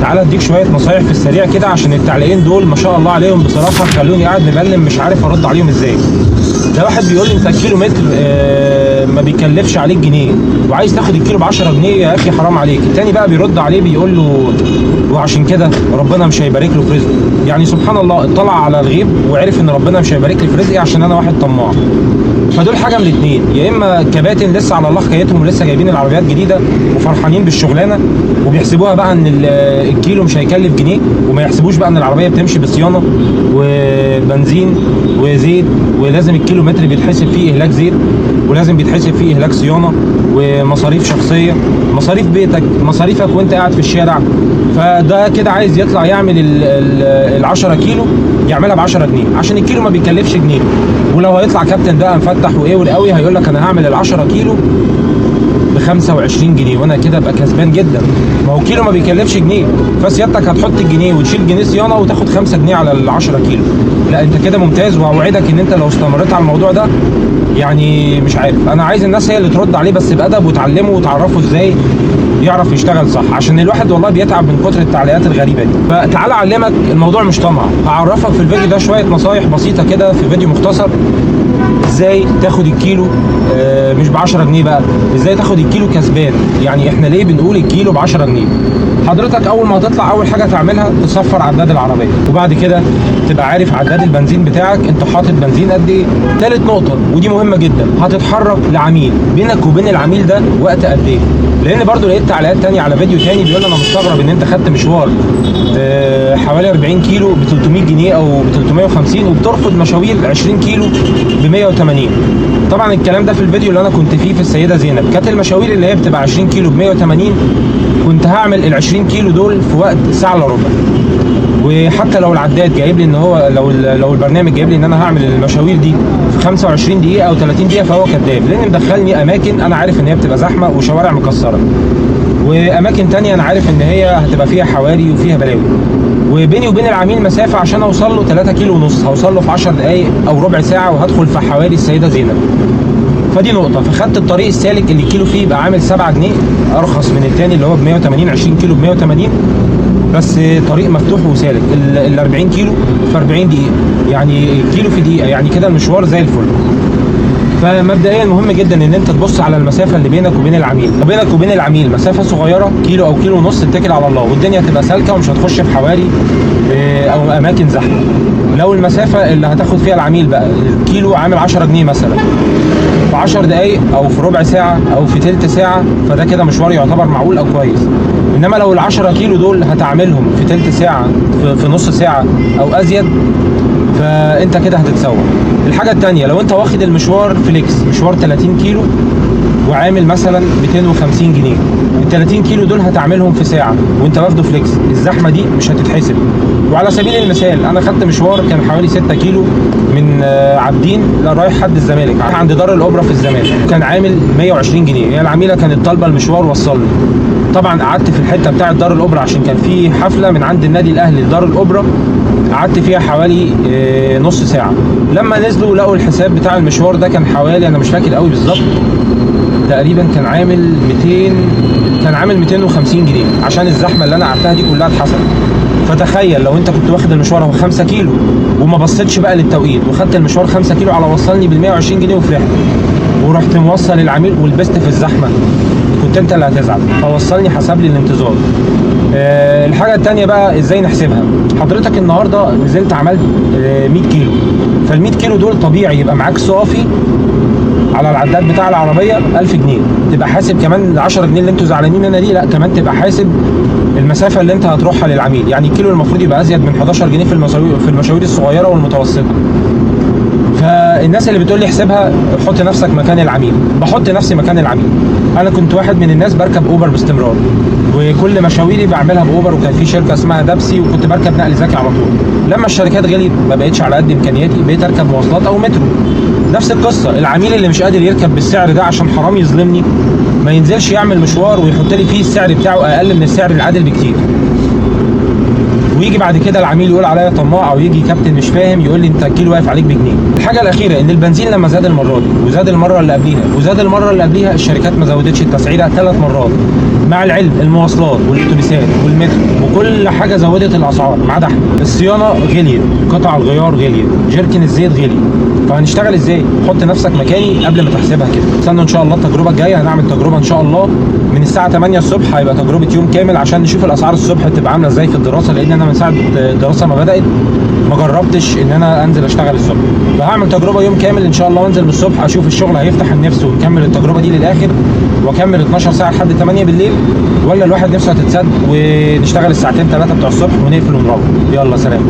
تعالى اديك شويه نصايح في السريع كده، عشان التعليقين دول ما شاء الله عليهم بصراحه خلوني قاعد مبلم مش عارف ارد عليهم ازاي. ده واحد بيقول لي انت الكيلو متر ما بيكلفش عليك جنيه وعايز تاخد الكيلو ب 10 جنيه، يا اخي حرام عليك. التاني بقى بيرد عليه بيقول له وعشان كده ربنا مش هيبارك له في رزقه. يعني سبحان الله اطلع على الغيب وعرف ان ربنا مش هيبارك لي في رزقي عشان انا واحد طماع. فدول حاجه من الاثنين، يا اما كباتن لسه على الله حكايتهم ولسه جايبين العربيات جديده وفرحانين بالشغلانه وبيحسبوها بقى ان الكيلو مش هيكلف جنيه، وما يحسبوش بقى ان العربيه بتمشي بصيانه وبنزين وزيت، ولازم الكيلو متر بيتحسب فيه اهلاك زيت، ولازم بيتحسب فيه اهلاك صيانه ومصاريف شخصيه، مصاريف بيتك، مصاريفك وانت قاعد في الشارع. فده كده عايز يطلع يعمل ال 10 كيلو يعملها ب 10 جنيه عشان الكيلو ما بيكلفش جنيه. ولو هيطلع كابتن بقى مفتح وايه والقوي هيقول لك انا هعمل ال 10 كيلو ب 25 جنيه وانا كده ابقى كسبان جدا. ما هو كيلو ما بيكلفش جنيه، فسيادتك هتحط الجنيه وتشيل جنيه صيانه وتاخد 5 جنيه على ال 10 كيلو. لا انت كده ممتاز، واوعدك ان انت لو استمريت على الموضوع ده يعني مش عارف، انا عايز الناس هي اللي ترد عليه بس بادب وتعلمه وتعرفه ازاي يعرف يشتغل صح، عشان الواحد والله بيتعب من كتر التعليقات الغريبه دي. فتعالى اعلمك، الموضوع مش طمع، هعرفك في الفيديو ده شويه نصايح بسيطه كده في فيديو مختصر ازاي تاخد الكيلو مش ب 10 جنيه بقى، ازاي تاخد الكيلو كسبان. يعني احنا ليه بنقول الكيلو ب 10 جنيه؟ حضرتك اول ما هتطلع اول حاجه تعملها تصفر عداد العربيه، وبعد كده تبقى عارف عداد البنزين بتاعك انت حاطط بنزين قد ايه. ثالث نقطه ودي مهمه جدا، هتتحرك لعميل، بينك وبين العميل ده وقت قد ايه؟ لان برضو لقيت تعليقات تانية على فيديو تاني بيقول انا مستغرب ان انت خدت مشوار حوالي 40 كيلو ب 300 جنيه او ب 350 وبترفض مشاوير 20 كيلو ب 180. طبعا الكلام ده في الفيديو اللي انا كنت فيه في السيده زينب، كانت المشاوير اللي هي بتبقى 20 كيلو ب 180 كنت هعمل ال 20 كيلو دول في وقت ساعه الا ربع. وحتى لو العداد جايب لي ان هو لو البرنامج جايب لي ان انا هعمل المشاوير دي في 25 دقيقه او 30 دقيقه فهو كذاب، لان مدخلني اماكن انا عارف ان هي بتبقى زحمه وشوارع مكسره، واماكن تانية انا عارف ان هي هتبقى فيها حواري وفيها بلاوي، وبيني وبين العميل مسافه عشان اوصل له 3 كيلو ونص هوصل له في 10 دقائق او ربع ساعه وهدخل في حواري السيده زينب. فدي نقطه. فخدت الطريق السالك اللي الكيلو فيه يبقى عامل 7 جنيه ارخص من الثاني اللي هو ب 180، 20 كيلو ب 180 بس طريق مفتوح وسالك. ال 40 كيلو في 40 دقيقه، يعني كيلو في دقيقه، يعني كده المشوار زي الفل. فمبدئيا مهم جدا ان انت تبص على المسافه اللي بينك وبين العميل، وبينك وبين العميل مسافه صغيره كيلو او كيلو ونص اتكل على الله والدنيا تبقى سالكه ومش هتخش في حواري او اماكن زحمه. لو المسافه اللي هتاخد فيها العميل بقى الكيلو عامل 10 جنيه مثلا في 10 دقائق او في ربع ساعه او في ثلث ساعه، فده كده مشوار يعتبر معقول او كويس. انما لو ال 10 كيلو دول هتعملهم في ثلث ساعه في نص ساعه او ازيد فانت كده هتتسوق. الحاجه الثانيه، لو انت واخد المشوار فليكس، مشوار 30 كيلو وعامل مثلا 250 جنيه، ال 30 كيلو دول هتعملهم في ساعه وانت واخده فليكس، الزحمه دي مش هتتحسب. وعلى سبيل المثال انا خدت مشوار كان حوالي 6 كيلو من عابدين رايح حد الزمالك عند دار الاوبرا في الزمالك، كان عامل 120 جنيه. هي العميله كانت طالبه المشوار وصلني، طبعا قعدت في الحته بتاعه دار الاوبرا عشان كان في حفله من عند النادي الاهلي لدار الاوبرا، قعدت فيها حوالي نص ساعه. لما نزلوا لقوا الحساب بتاع المشوار ده كان حوالي، انا مش فاكر قوي بالظبط، تقريبا كان عامل 250 جنيه عشان الزحمه اللي انا قعدتها دي كلها اتحسبت. فتخيل لو انت كنت واخد المشوار هو 5 كيلو وما بصيتش بقى للتوقيت وخدت المشوار 5 كيلو على وصلني بال 120 جنيه وفرحت ورحت موصل العميل ولبست في الزحمه، كنت انت اللي هتزعل. فوصلني حسب لي الانتظار. الحاجه الثانيه بقى ازاي نحسبها. حضرتك النهارده نزلت عملت 100 كيلو، فال 100 كيلو دول طبيعي يبقى معاك صافي على العداد بتاع العربيه 1000 جنيه، تبقى حاسب كمان ال 10 جنيه اللي انتوا زعلانين منها دي، لا كمان تبقى حاسب المسافه اللي انت هتروحها للعميل. يعني الكيلو المفروض يبقى ازيد من 11 جنيه في المشاوير الصغيره والمتوسطه. فالناس اللي بتقول لي احسبها حط نفسك مكان العميل، بحط نفسي مكان العميل. انا كنت واحد من الناس بركب اوبر باستمرار وكل مشاويري بعملها باوبر، وكان في شركه اسمها دبسي وكنت بركب نقل ذكي على طول. لما الشركات غليت ما بقتش على قد امكانياتي، بقيت اركب مواصلات او مترو. نفس القصه، العميل اللي مش قادر يركب بالسعر ده عشان حرام يظلمني ما ينزلش يعمل مشوار ويحط لي فيه السعر بتاعه اقل من السعر العادل بكتير. ويجي بعد كده العميل يقول عليا طماع، او يجي كابتن مش فاهم يقول لي انت الكيلو واقف عليك بجنيه. الحاجه الاخيره ان البنزين لما زاد المره دي وزاد المره اللي قبليها وزاد المره اللي قبليها، الشركات ما زودتش التسعيره 3 مرات. مع العلم المواصلات والاتوبيسات والمترو وكل حاجه زودت الاسعار ما عدا احنا. الصيانه غليت، قطع الغيار غليت، جيركن الزيت غلي. فهنشتغل ازاي؟ حط نفسك مكاني قبل ما تحسبها كده. استنوا ان شاء الله التجربه الجايه، هنعمل تجربه ان شاء الله من الساعه 8 الصبح، هيبقى تجربه يوم كامل عشان نشوف الاسعار الصبح تبقى عامله ازاي في الدراسه، لان انا من ساعه الدراسه ما بدات ما جربتش ان انا انزل اشتغل الصبح. فهعمل تجربه يوم كامل ان شاء الله، وانزل من الصبح اشوف الشغل هيفتح النفس ونكمل التجربه دي للاخر، واكمل 12 ساعه لحد 8 بالليل، ولا الواحد نفسه هتتسد ونشتغل الساعتين 3 بتوع الصبح ونقفل ونروح. يلا سلام.